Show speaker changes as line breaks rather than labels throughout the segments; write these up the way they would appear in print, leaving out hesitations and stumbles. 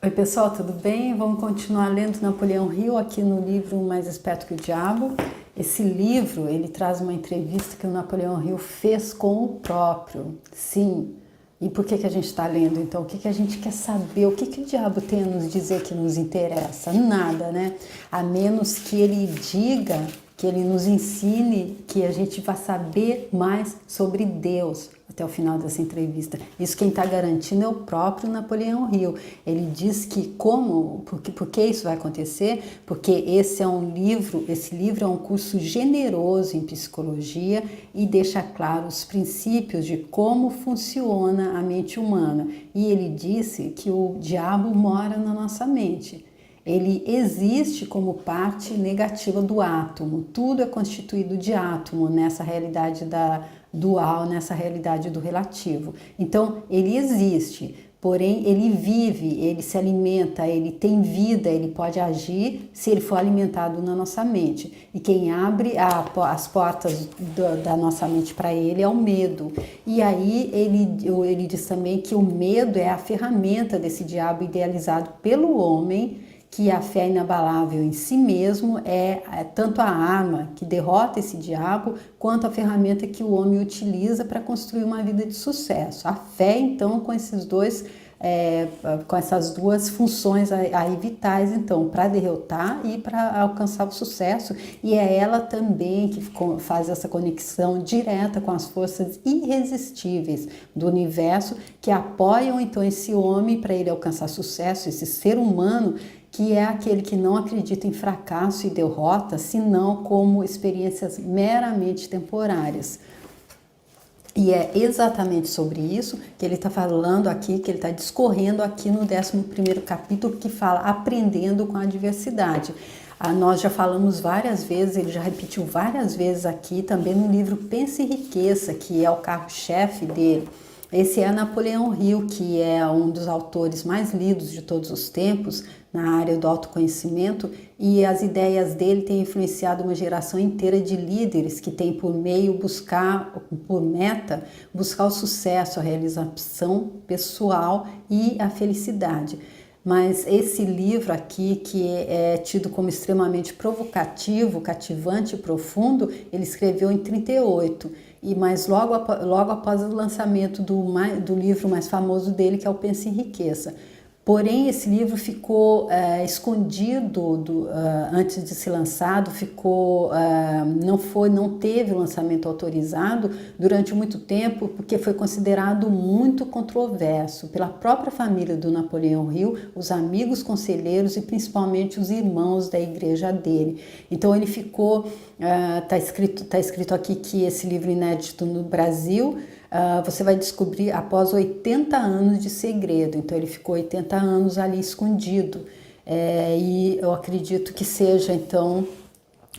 Oi pessoal, tudo bem? Vamos continuar lendo Napoleão Hill aqui no livro Mais Esperto que o Diabo. Esse livro, ele traz uma entrevista que o Napoleão Hill fez com o próprio. Sim. E por que a gente está lendo então? O que a gente quer saber? O que o diabo tem a nos dizer que nos interessa? Nada, né? A menos que ele diga, que ele nos ensine, que a gente vai saber mais sobre Deus até o final dessa entrevista. Isso quem está garantindo é o próprio Napoleão Hill. Ele diz que por que isso vai acontecer? Porque esse livro é um curso generoso em psicologia e deixa claro os princípios de como funciona a mente humana. E ele disse que o diabo mora na nossa mente. Ele existe como parte negativa do átomo. Tudo é constituído de átomo nessa realidade dual, nessa realidade do relativo. Então, ele existe, porém ele vive, ele se alimenta, ele tem vida, ele pode agir se ele for alimentado na nossa mente. E quem abre as portas da nossa mente para ele é o medo. E aí ele diz também que o medo é a ferramenta desse diabo idealizado pelo homem, que a fé inabalável em si mesmo é tanto a arma que derrota esse diabo, quanto a ferramenta que o homem utiliza para construir uma vida de sucesso. A fé, então, com essas duas funções aí vitais, então, para derrotar e para alcançar o sucesso. E é ela também que faz essa conexão direta com as forças irresistíveis do universo, que apoiam, então, esse homem para ele alcançar sucesso, esse ser humano, que é aquele que não acredita em fracasso e derrota, senão como experiências meramente temporárias. E é exatamente sobre isso que ele está falando aqui, que ele está discorrendo aqui no 11º capítulo, que fala aprendendo com a adversidade. Nós já falamos várias vezes, ele já repetiu várias vezes aqui, também no livro Pense e Enriqueça, que é o carro-chefe dele. Esse é Napoleão Hill, que é um dos autores mais lidos de todos os tempos na área do autoconhecimento, e as ideias dele têm influenciado uma geração inteira de líderes que tem por meta, buscar o sucesso, a realização pessoal e a felicidade. Mas esse livro aqui, que é tido como extremamente provocativo, cativante e profundo, ele escreveu em 1938, mas logo após o lançamento do livro mais famoso dele, que é o Pense e Enriqueça. Porém, esse livro ficou escondido antes de ser lançado, não teve lançamento autorizado durante muito tempo, porque foi considerado muito controverso pela própria família do Napoleão Hill, os amigos conselheiros e principalmente os irmãos da igreja dele. Então ele ficou, tá escrito aqui que esse livro inédito no Brasil, você vai descobrir após 80 anos de segredo. Então ele ficou 80 anos ali escondido, e eu acredito que seja, então,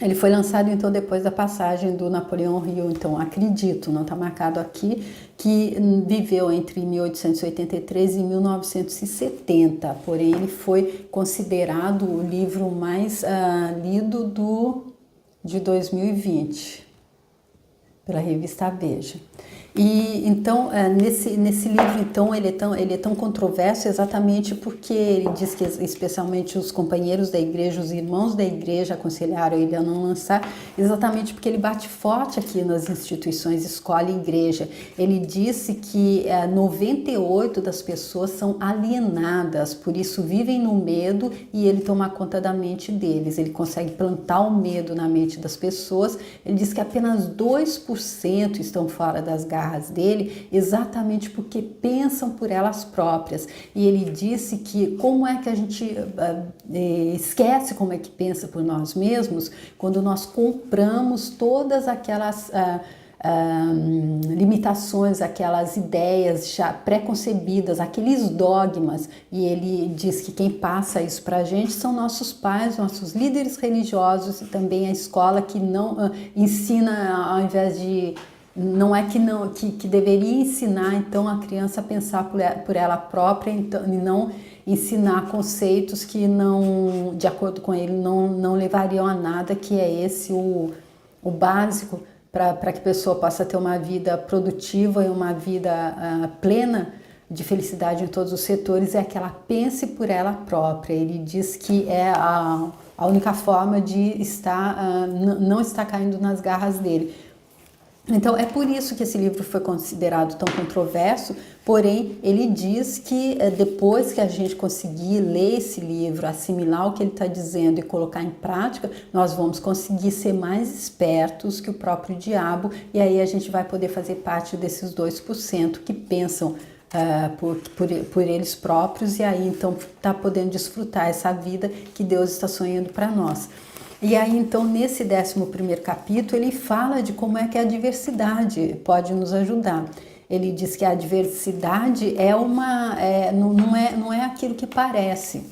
ele foi lançado então depois da passagem do Napoleão Hill, então acredito, não está marcado aqui, que viveu entre 1883 e 1970, porém ele foi considerado o livro mais lido de 2020 pela revista Veja. E então nesse livro então ele é tão controverso exatamente porque ele diz que especialmente os companheiros da igreja, os irmãos da igreja aconselharam ele a não lançar, exatamente porque ele bate forte aqui nas instituições escola e igreja. Ele disse que 98% das pessoas são alienadas, por isso vivem no medo, e ele toma conta da mente deles. Ele consegue plantar o medo na mente das pessoas. Ele diz que apenas 2% estão fora das garras dele, exatamente porque pensam por elas próprias. E ele disse que como é que a gente esquece como é que pensa por nós mesmos quando nós compramos todas aquelas limitações, aquelas ideias já pré-concebidas, aqueles dogmas. E ele diz que quem passa isso para a gente são nossos pais, nossos líderes religiosos e também a escola, que não ensina, ao invés de não é que deveria ensinar então a criança a pensar por ela própria, então, e não ensinar conceitos que não, de acordo com ele, não levariam a nada, que é esse o básico para que a pessoa possa ter uma vida produtiva e uma vida plena de felicidade em todos os setores é que ela pense por ela própria. Ele diz que é a única forma de não estar caindo nas garras dele. Então, é por isso que esse livro foi considerado tão controverso, porém, ele diz que depois que a gente conseguir ler esse livro, assimilar o que ele está dizendo e colocar em prática, nós vamos conseguir ser mais espertos que o próprio diabo, e aí a gente vai poder fazer parte desses 2% que pensam por eles próprios, e aí então está podendo desfrutar essa vida que Deus está sonhando para nós. E aí, então, nesse 11º capítulo, ele fala de como é que a diversidade pode nos ajudar. Ele diz que a diversidade não é aquilo que parece.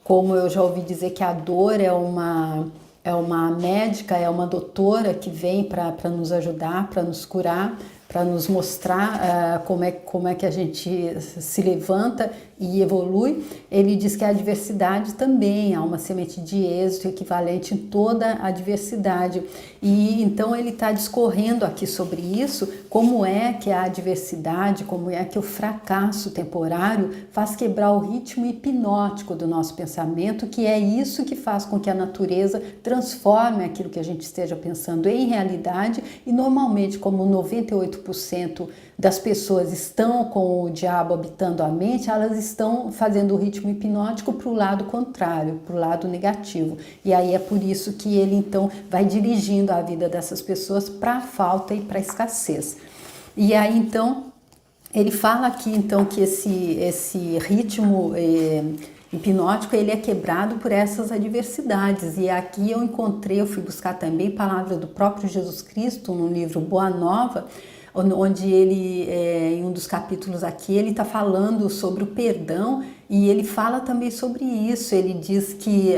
Como eu já ouvi dizer que a dor é uma médica, é uma doutora que vem para nos ajudar, para nos curar, para nos mostrar como é que a gente se levanta e evolui. Ele diz que a diversidade também há uma semente de êxito equivalente em toda a diversidade. E então ele está discorrendo aqui sobre isso, como é que a diversidade, como é que o fracasso temporário faz quebrar o ritmo hipnótico do nosso pensamento, que é isso que faz com que a natureza transforme aquilo que a gente esteja pensando em realidade, e normalmente, como 98% das pessoas estão com o diabo habitando a mente, elas estão fazendo o ritmo hipnótico para o lado contrário, para o lado negativo. E aí é por isso que ele então vai dirigindo a vida dessas pessoas para a falta e para a escassez. E aí então ele fala aqui então que esse ritmo hipnótico ele é quebrado por essas adversidades, e aqui eu fui buscar também palavra do próprio Jesus Cristo no livro Boa Nova, onde ele, em um dos capítulos aqui, ele está falando sobre o perdão, e ele fala também sobre isso. Ele diz que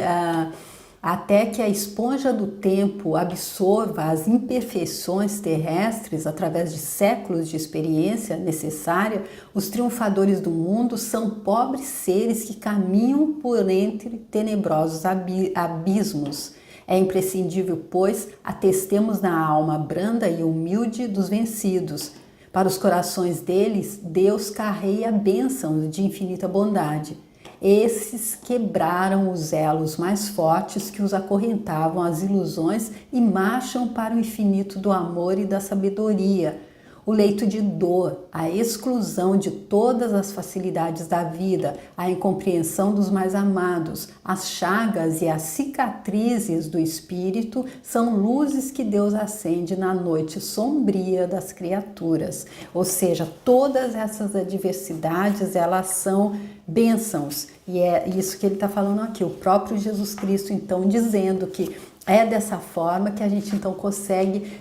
até que a esponja do tempo absorva as imperfeições terrestres através de séculos de experiência necessária, os triunfadores do mundo são pobres seres que caminham por entre tenebrosos abismos. É imprescindível, pois, atestemos na alma branda e humilde dos vencidos. Para os corações deles, Deus carrega bênçãos de infinita bondade. Esses quebraram os elos mais fortes que os acorrentavam às ilusões e marcham para o infinito do amor e da sabedoria. O leito de dor, a exclusão de todas as facilidades da vida, a incompreensão dos mais amados, as chagas e as cicatrizes do espírito são luzes que Deus acende na noite sombria das criaturas. Ou seja, todas essas adversidades, elas são bênçãos. E é isso que ele está falando aqui, o próprio Jesus Cristo, então, dizendo que é dessa forma que a gente então consegue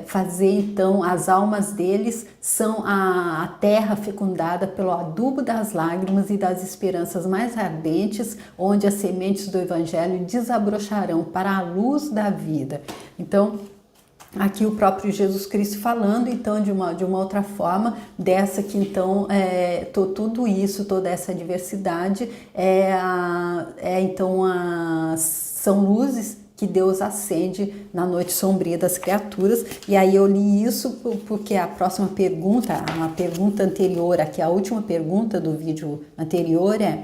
fazer, então, as almas deles são a terra fecundada pelo adubo das lágrimas e das esperanças mais ardentes, onde as sementes do Evangelho desabrocharão para a luz da vida. Então, aqui o próprio Jesus Cristo falando, então, de uma outra forma, dessa que, então, tudo isso, toda essa diversidade, são luzes que Deus acende na noite sombria das criaturas. E aí eu li isso porque a próxima pergunta, a pergunta anterior, aqui a última pergunta do vídeo anterior é: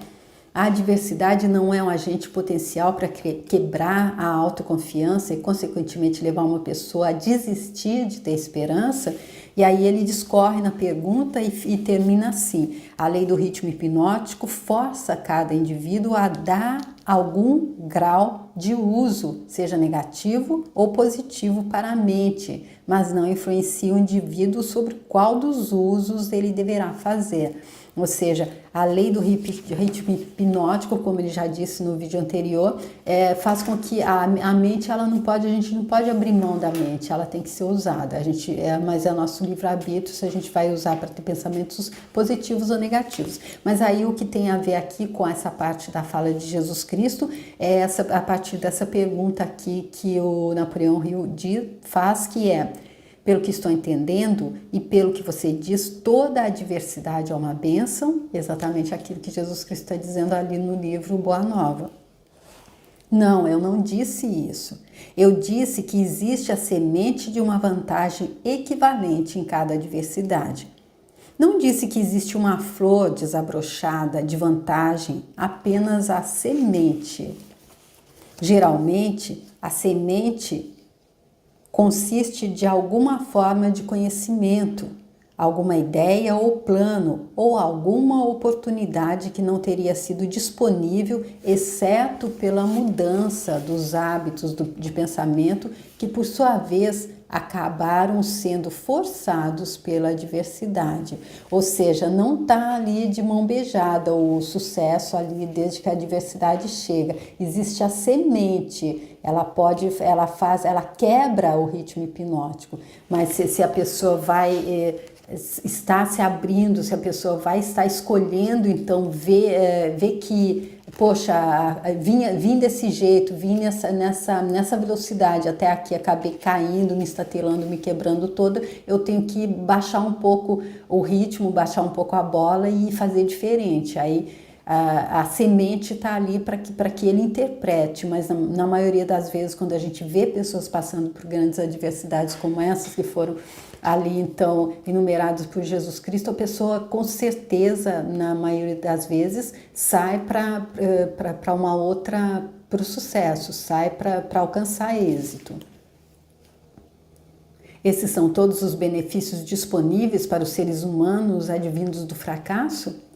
a adversidade não é um agente potencial para quebrar a autoconfiança e, consequentemente, levar uma pessoa a desistir de ter esperança? E aí ele discorre na pergunta e termina assim: a lei do ritmo hipnótico força cada indivíduo a dar algum grau de uso, seja negativo ou positivo, para a mente, mas não influencia o indivíduo sobre qual dos usos ele deverá fazer. Ou seja, a lei do ritmo hipnótico, como ele já disse no vídeo anterior, faz com que a mente, a gente não pode abrir mão da mente, ela tem que ser usada. Mas é nosso livre-arbítrio se a gente vai usar para ter pensamentos positivos ou negativos. Mas aí o que tem a ver aqui com essa parte da fala de Jesus Cristo é a partir dessa pergunta aqui que o Napoleão Hill faz, que é: pelo que estou entendendo e pelo que você diz, toda a adversidade é uma bênção, exatamente aquilo que Jesus Cristo está dizendo ali no livro Boa Nova. Não, eu não disse isso. Eu disse que existe a semente de uma vantagem equivalente em cada adversidade. Não disse que existe uma flor desabrochada de vantagem, apenas a semente. Geralmente, a semente consiste de alguma forma de conhecimento, alguma ideia ou plano, ou alguma oportunidade que não teria sido disponível, exceto pela mudança dos hábitos de pensamento, que por sua vez acabaram sendo forçados pela adversidade. Ou seja, não está ali de mão beijada o sucesso ali desde que a adversidade chega. Existe a semente, ela quebra o ritmo hipnótico, mas se a pessoa vai está se abrindo, se a pessoa vai estar escolhendo, então ver que, poxa, vim desse jeito, vim nessa velocidade até aqui, acabei caindo, me estatelando, me quebrando toda, eu tenho que baixar um pouco o ritmo, baixar um pouco a bola e fazer diferente. Aí a semente está ali para que ele interprete, mas na maioria das vezes, quando a gente vê pessoas passando por grandes adversidades como essas que foram ali então enumerados por Jesus Cristo, a pessoa com certeza, na maioria das vezes, sai para uma outra, para o sucesso, sai para alcançar êxito. Esses são todos os benefícios disponíveis para os seres humanos advindos do fracasso?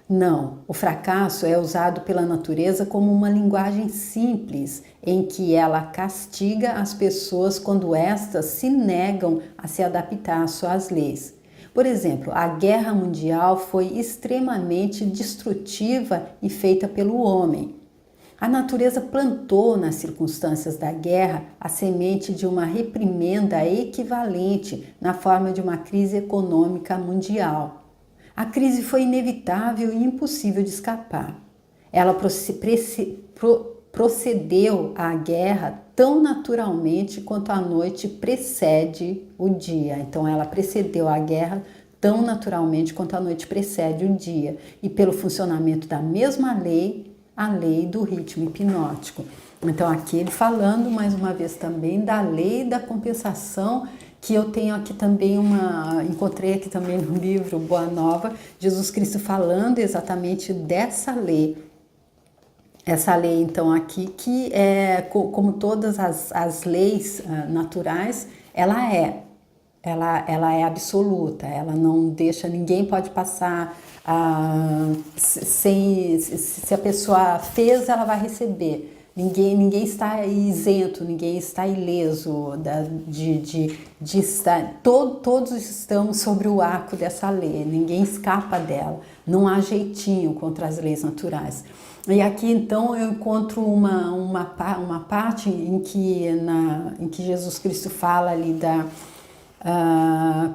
Não, o fracasso é usado pela natureza como uma linguagem simples, em que ela castiga as pessoas quando estas se negam a se adaptar às suas leis. Por exemplo, a Guerra Mundial foi extremamente destrutiva e feita pelo homem. A natureza plantou nas circunstâncias da guerra a semente de uma reprimenda equivalente na forma de uma crise econômica mundial. A crise foi inevitável e impossível de escapar. Ela procedeu à guerra tão naturalmente quanto a noite precede o dia. Então, ela precedeu a guerra tão naturalmente quanto a noite precede o dia. E pelo funcionamento da mesma lei, a lei do ritmo hipnótico. Então, aqui ele falando mais uma vez também da lei da compensação, que eu tenho aqui também encontrei aqui também no livro Boa Nova, Jesus Cristo falando exatamente dessa lei. Essa lei, então, aqui, que é, como todas as leis naturais, ela é absoluta, ela não deixa, ninguém pode passar se a pessoa fez, ela vai receber. Ninguém está isento, ninguém está ileso de estar. Todos estamos sobre o arco dessa lei, ninguém escapa dela. Não há jeitinho contra as leis naturais. E aqui então eu encontro uma parte em que Jesus Cristo fala ali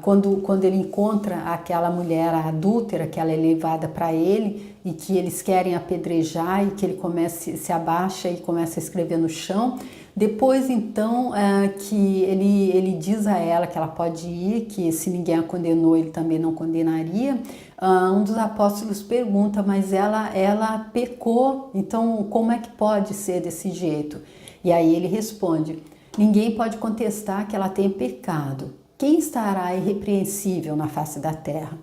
quando ele encontra aquela mulher adúltera, que ela é levada para ele e que eles querem apedrejar, e que ele se abaixa e começa a escrever no chão. Depois então que ele diz a ela que ela pode ir, que se ninguém a condenou, ele também não condenaria. Um dos apóstolos pergunta, mas ela pecou, então como é que pode ser desse jeito? E aí ele responde, ninguém pode contestar que ela tenha pecado. Quem estará irrepreensível na face da terra?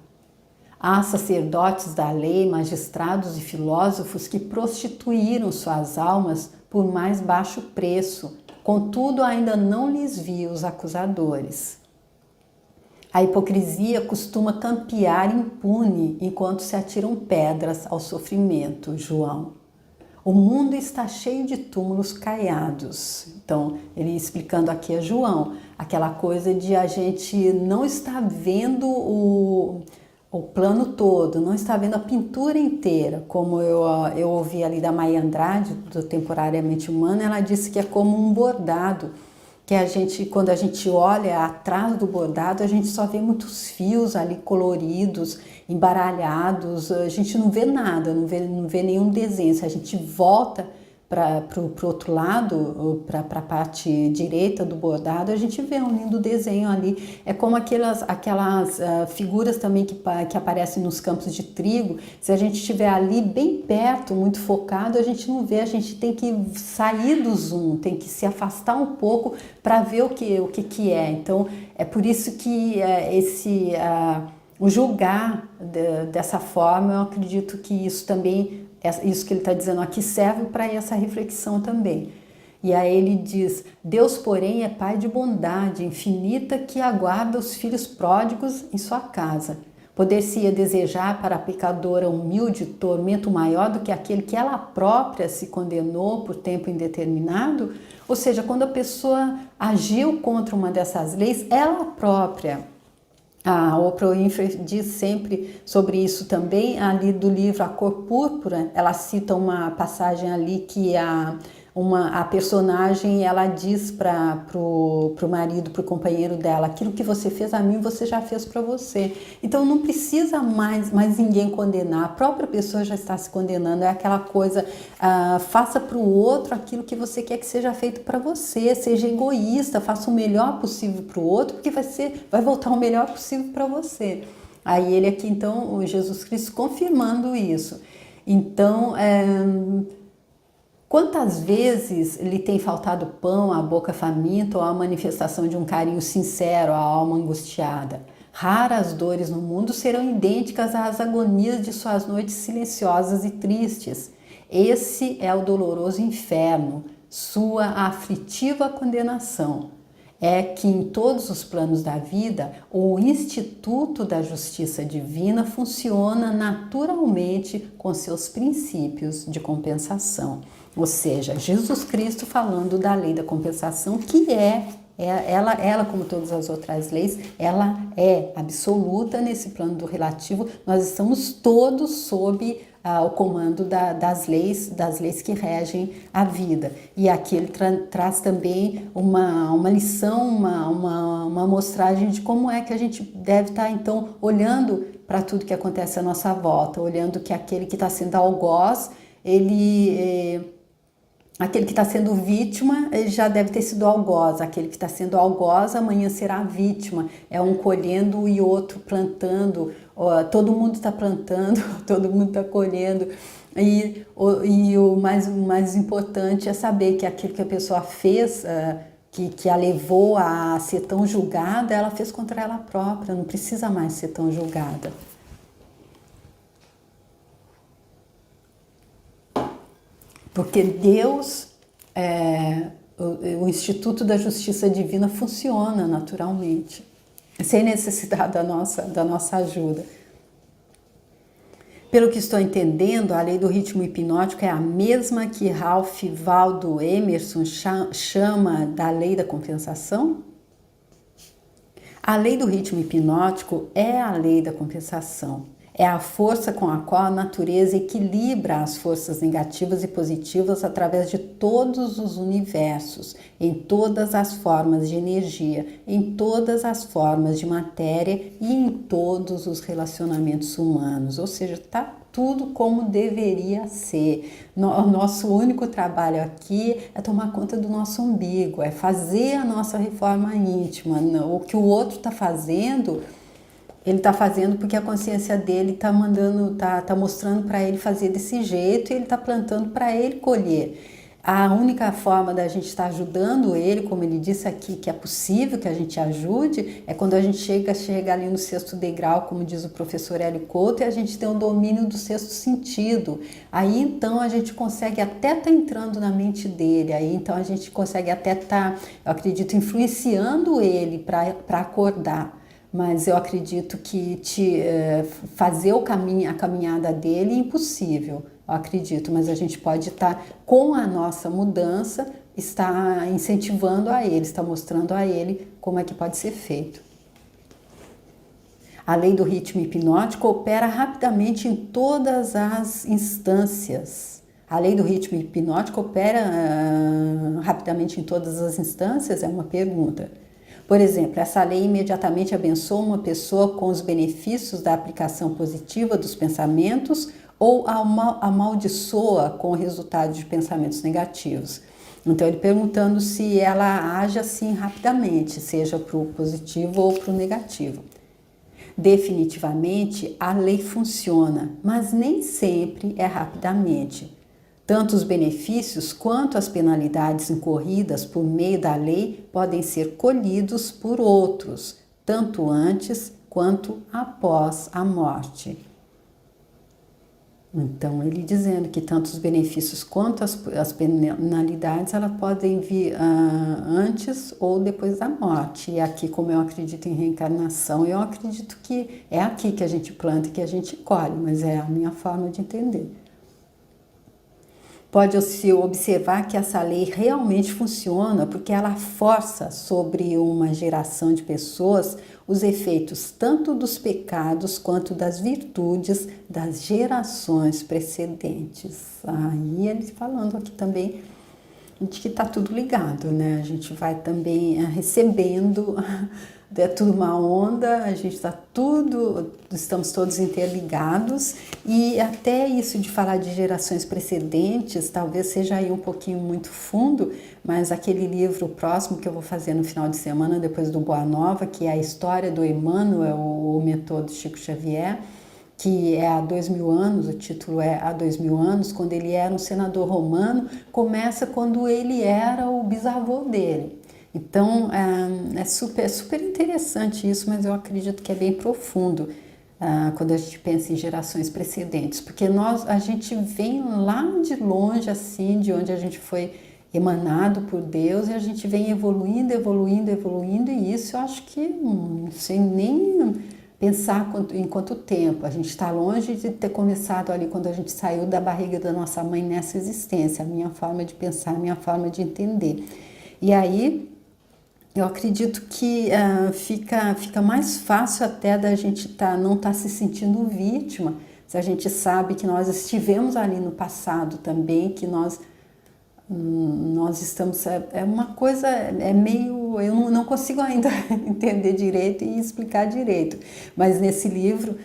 Há sacerdotes da lei, magistrados e filósofos que prostituíram suas almas por mais baixo preço, contudo ainda não lhes vi os acusadores. A hipocrisia costuma campear impune enquanto se atiram pedras ao sofrimento, João. O mundo está cheio de túmulos caiados. Então, ele explicando aqui a João, aquela coisa de a gente não estar vendo o plano todo, não está vendo a pintura inteira, como eu ouvi ali da Maia Andrade, do Temporariamente Humana, ela disse que é como um bordado, que quando a gente olha atrás do bordado, a gente só vê muitos fios ali coloridos, embaralhados, a gente não vê nada, não vê nenhum desenho. Se a gente volta para o outro lado, para a parte direita do bordado, a gente vê um lindo desenho ali. É como aquelas figuras também que aparecem nos campos de trigo. Se a gente estiver ali bem perto, muito focado, a gente não vê, a gente tem que sair do zoom, tem que se afastar um pouco para ver o que é. Então, é por isso que o julgar dessa forma, eu acredito que isso também, isso que ele está dizendo aqui serve para essa reflexão também. E aí ele diz, Deus, porém, é Pai de bondade infinita que aguarda os filhos pródigos em sua casa. Poder-se-ia desejar para a pecadora humilde tormento maior do que aquele que ela própria se condenou por tempo indeterminado? Ou seja, quando a pessoa agiu contra uma dessas leis, ela própria. A Oprah Winfrey diz sempre sobre isso também, ali do livro A Cor Púrpura, ela cita uma passagem ali que a personagem, ela diz para o marido, para o companheiro dela, aquilo que você fez a mim, você já fez para você. Então não precisa mais ninguém condenar, a própria pessoa já está se condenando, é aquela coisa, faça para o outro aquilo que você quer que seja feito para você, seja egoísta, faça o melhor possível para o outro, porque vai voltar o melhor possível para você. Aí ele aqui, então, o Jesus Cristo confirmando isso. Então, quantas vezes lhe tem faltado pão à boca faminta ou a manifestação de um carinho sincero à alma angustiada? Raras dores no mundo serão idênticas às agonias de suas noites silenciosas e tristes. Esse é o doloroso inferno, sua aflitiva condenação. É que em todos os planos da vida, o Instituto da Justiça Divina funciona naturalmente com seus princípios de compensação. Ou seja, Jesus Cristo falando da lei da compensação, que ela, como todas as outras leis, ela é absoluta nesse plano do relativo. Nós estamos todos sob o comando das leis que regem a vida. E aqui ele traz também uma lição, uma mostragem de como é que a gente deve estar, então, olhando para tudo que acontece à nossa volta, olhando que aquele que está sendo algoz, aquele que está sendo vítima, ele já deve ter sido algoz. Aquele que está sendo algoz, amanhã será vítima. É um colhendo e outro plantando. Todo mundo está plantando, todo mundo está colhendo. E o mais importante é saber que aquilo que a pessoa fez, que a levou a ser tão julgada, ela fez contra ela própria. Não precisa mais ser tão julgada. Porque Deus, o Instituto da Justiça Divina funciona naturalmente, sem necessidade da nossa ajuda. Pelo que estou entendendo, a lei do ritmo hipnótico é a mesma que Ralph Waldo Emerson chama da lei da compensação? A lei do ritmo hipnótico é a lei da compensação. É a força com a qual a natureza equilibra as forças negativas e positivas através de todos os universos, em todas as formas de energia, em todas as formas de matéria e em todos os relacionamentos humanos. Ou seja, está tudo como deveria ser. O nosso único trabalho aqui é tomar conta do nosso umbigo, é fazer a nossa reforma íntima. O que o outro está fazendo, ele está fazendo porque a consciência dele está mostrando para ele fazer desse jeito e ele está plantando para ele colher. A única forma da gente estar ajudando ele, como ele disse aqui, que é possível que a gente ajude, é quando a gente chega ali no sexto degrau, como diz o professor Hélio Couto, e a gente tem o domínio do sexto sentido. Aí então a gente consegue até estar entrando na mente dele, aí então a gente consegue até estar, eu acredito, influenciando ele para acordar. Mas eu acredito que fazer a caminhada dele é impossível, eu acredito, mas a gente pode estar, com a nossa mudança, está incentivando a ele, está mostrando a ele como é que pode ser feito. A lei do ritmo hipnótico opera rapidamente em todas as instâncias. A lei do ritmo hipnótico opera rapidamente em todas as instâncias? É uma pergunta. Por exemplo, essa lei imediatamente abençoa uma pessoa com os benefícios da aplicação positiva dos pensamentos ou amaldiçoa com o resultado de pensamentos negativos. Então, ele perguntando se ela age assim rapidamente, seja para o positivo ou para o negativo. Definitivamente, a lei funciona, mas nem sempre é rapidamente. Tanto os benefícios quanto as penalidades incorridas por meio da lei podem ser colhidos por outros, tanto antes quanto após a morte. Então, ele dizendo que tanto os benefícios quanto as penalidades, elas podem vir antes ou depois da morte. E aqui, como eu acredito em reencarnação, eu acredito que é aqui que a gente planta e que a gente colhe, mas é a minha forma de entender. Pode-se observar que essa lei realmente funciona porque ela força sobre uma geração de pessoas os efeitos tanto dos pecados quanto das virtudes das gerações precedentes. Aí ele falando aqui também de que está tudo ligado, né? A gente vai também recebendo, é tudo uma onda, a gente estamos todos interligados, e até isso de falar de gerações precedentes, talvez seja aí um pouquinho muito fundo, mas aquele livro próximo que eu vou fazer no final de semana, depois do Boa Nova, que é a história do Emmanuel, o mentor do Chico Xavier, que é há 2000 anos, o título é Há 2000 anos, quando ele era um senador romano, começa quando ele era o bisavô dele. Então, é super interessante isso, mas eu acredito que é bem profundo quando a gente pensa em gerações precedentes, porque a gente vem lá de longe, assim, de onde a gente foi emanado por Deus, e a gente vem evoluindo, e isso eu acho que não sei nem pensar em quanto tempo. A gente está longe de ter começado ali quando a gente saiu da barriga da nossa mãe nessa existência, a minha forma de pensar, a minha forma de entender. E aí, eu acredito que fica mais fácil até da gente não estar se sentindo vítima, se a gente sabe que nós estivemos ali no passado também, que nós estamos... É uma coisa, é meio... Eu não consigo ainda entender direito e explicar direito, mas nesse livro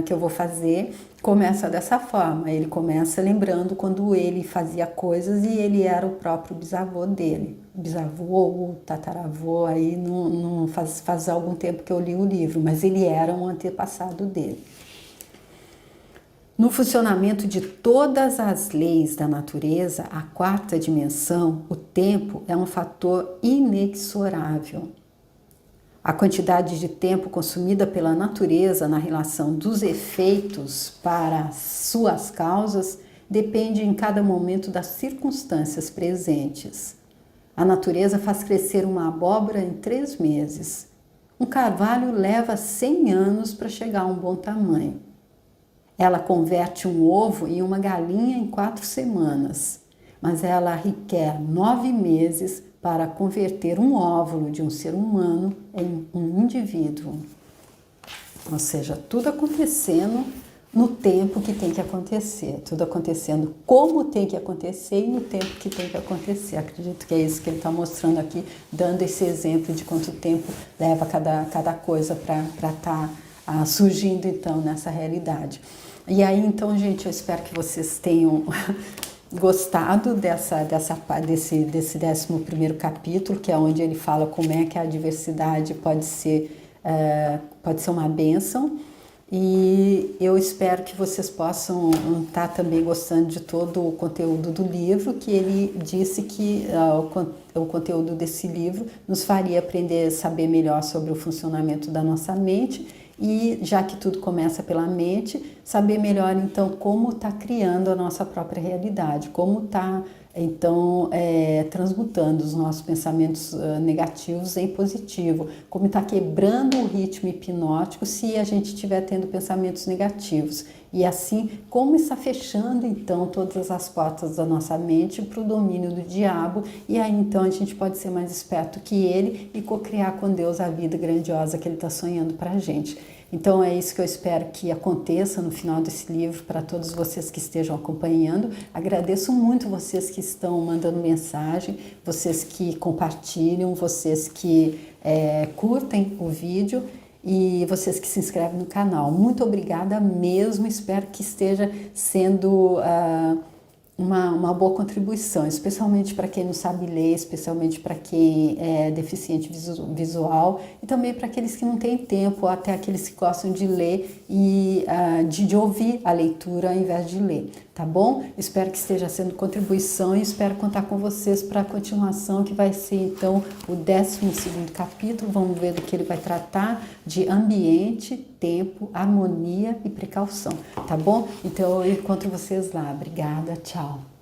que eu vou fazer, começa dessa forma. Ele começa lembrando quando ele fazia coisas e ele era o próprio bisavô dele. Bisavô ou tataravô, aí não faz algum tempo que eu li o livro, mas ele era um antepassado dele. No funcionamento de todas as leis da natureza, a quarta dimensão, o tempo, é um fator inexorável. A quantidade de tempo consumida pela natureza na relação dos efeitos para suas causas depende em cada momento das circunstâncias presentes. A natureza faz crescer uma abóbora em 3 meses. Um carvalho leva 100 anos para chegar a um bom tamanho. Ela converte um ovo em uma galinha em 4 semanas, mas ela requer 9 meses para converter um óvulo de um ser humano em um indivíduo. Ou seja, tudo acontecendo no tempo que tem que acontecer, tudo acontecendo como tem que acontecer e no tempo que tem que acontecer. Acredito que é isso que ele está mostrando aqui, dando esse exemplo de quanto tempo leva cada coisa para estar surgindo então nessa realidade. E aí então, gente, eu espero que vocês tenham gostado desse 11º capítulo, que é onde ele fala como é que a diversidade pode ser uma bênção. E eu espero que vocês possam estar também gostando de todo o conteúdo do livro, que ele disse que o conteúdo desse livro nos faria aprender a saber melhor sobre o funcionamento da nossa mente, e já que tudo começa pela mente, saber melhor então como está criando a nossa própria realidade, como está então transmutando os nossos pensamentos negativos em positivo, como está quebrando o ritmo hipnótico se a gente estiver tendo pensamentos negativos, e assim como está fechando então todas as portas da nossa mente para o domínio do diabo, e aí então a gente pode ser mais esperto que ele e co-criar com Deus a vida grandiosa que ele está sonhando para a gente. Então é isso que eu espero que aconteça no final desse livro para todos vocês que estejam acompanhando. Agradeço muito vocês que estão mandando mensagem, vocês que compartilham, vocês que curtem o vídeo e vocês que se inscrevem no canal. Muito obrigada mesmo, espero que esteja sendo uma boa contribuição, especialmente para quem não sabe ler, especialmente para quem é deficiente visual, e também para aqueles que não têm tempo, ou até aqueles que gostam de ler e de ouvir a leitura ao invés de ler. tá bom? Espero que esteja sendo contribuição e espero contar com vocês para a continuação, que vai ser então o 12º capítulo. Vamos ver do que ele vai tratar, de ambiente, tempo, harmonia e precaução, tá bom? Então eu encontro vocês lá. Obrigada, tchau!